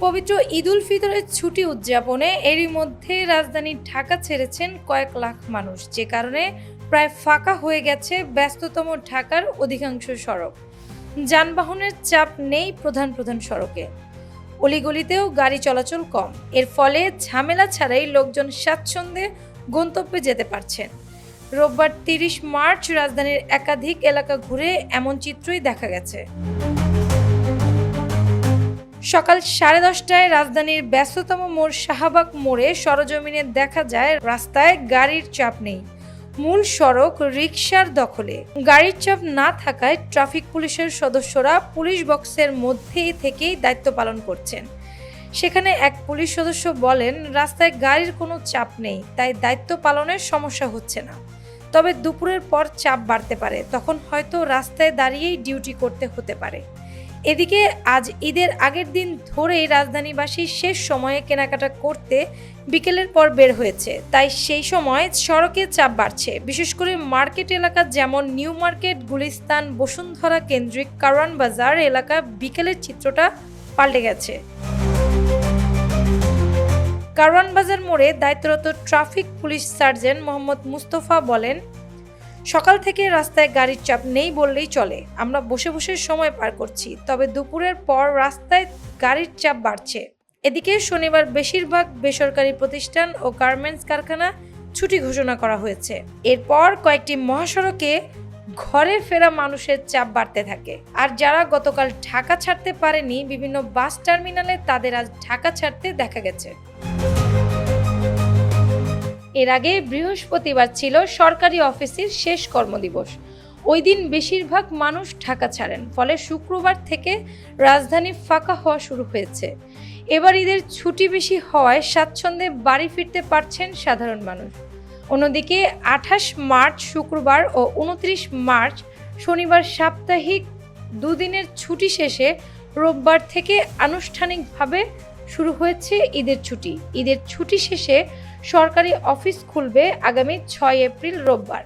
পবিত্র ঈদ উল ফিতরের ছুটি উদযাপনে এরই মধ্যে রাজধানী ঢাকা ছেড়েছেন কয়েক লাখ মানুষ, যে কারণে প্রায় ফাঁকা হয়ে গেছে ব্যস্ততম ঢাকার অধিকাংশ সড়ক। যানবাহনের চাপ নেই প্রধান প্রধান সড়কে, অলিগলিতেও গাড়ি চলাচল কম। এর ফলে ঝামেলা ছাড়াই লোকজন স্বাচ্ছন্দ্যে গন্তব্যে যেতে পারছেন। রোববার 30 মার্চ রাজধানীর একাধিক এলাকা ঘুরে এমন চিত্রই দেখা গেছে। সকাল 10:30টায় রাজধানীর ব্যস্ততম মোড় শাহবাগ মোড়ে সরজমিনে দেখা যায় রাস্তায় গাড়ির চাপ নেই। মূল সড়ক রিকশার দখলে। গাড়ির চাপ না থাকায় ট্রাফিক পুলিশের সদস্যরা পুলিশ বক্সের মধ্যেই থেকেই দায়িত্ব পালন করছেন। সেখানে এক পুলিশ সদস্য বলেন, রাস্তায় গাড়ির কোনো চাপ নেই, তাই দায়িত্ব পালনের সমস্যা হচ্ছে না। তবে দুপুরের পর চাপ বাড়তে পারে, তখন হয়তো রাস্তায় দাঁড়িয়েই ডিউটি করতে হতে পারে। এদিকে আজ ঈদের আগের দিন ধরেই রাজধানীবাসী শেষ সময়ে কেনাকাটা করতে বিকেলের পর বের হয়েছে, তাই সেই সময় সড়কে চাপ বাড়ছে। বিশেষ করে মার্কেট এলাকা যেমন নিউ মার্কেট, গুলিস্তান, বসুন্ধরা কেন্দ্রিক কারওয়ান বাজার এলাকা বিকেলের চিত্রটা পাল্টে গেছে। কারওয়ান বাজার মোড়ে দায়িত্বরত traffic police sergeant Mohammad Mustafa বলেন, সকাল থেকে রাস্তায় গাড়ির চাপ নেই বললেই চলে। আমরা বসে বসে সময় পার করছি, তবে দুপুরের পর রাস্তায় গাড়ির চাপ বাড়ছে। এদিকে শনিবার বেশিরভাগ বেসরকারি প্রতিষ্ঠান ও গার্মেন্টস কারখানা ছুটি ঘোষণা করা হয়েছে। এরপর কয়েকটি মহাসড়কে ঘরে ফেরা মানুষের চাপ বাড়তে থাকে। আর যারা গতকাল ঢাকা ছাড়তে পারেনি, বিভিন্ন বাস টার্মিনালে তাদের আজ ঢাকা ছাড়তে দেখা গেছে। এর আগে বৃহস্পতিবার ছিল সরকারি অফিসের শেষ কর্মদিবস। ওই দিন বেশিরভাগ মানুষ ঢাকা ছাড়েন, ফলে শুক্রবার থেকে রাজধানী ফাঁকা হওয়া শুরু হয়েছে। এবার ঈদের ছুটি বেশি হওয়ায় স্বাচ্ছন্দ্যে বাড়ি ফিরতে পারছেন সাধারণ মানুষ। অন্যদিকে 28 মার্চ শুক্রবার ও 29 মার্চ শনিবার সাপ্তাহিক দুদিনের ছুটি শেষে রোববার থেকে আনুষ্ঠানিকভাবে শুরু হয়েছে ঈদের ছুটি। ঈদের ছুটি শেষে সরকারি অফিস খুলবে আগামী 6 এপ্রিল রোববার।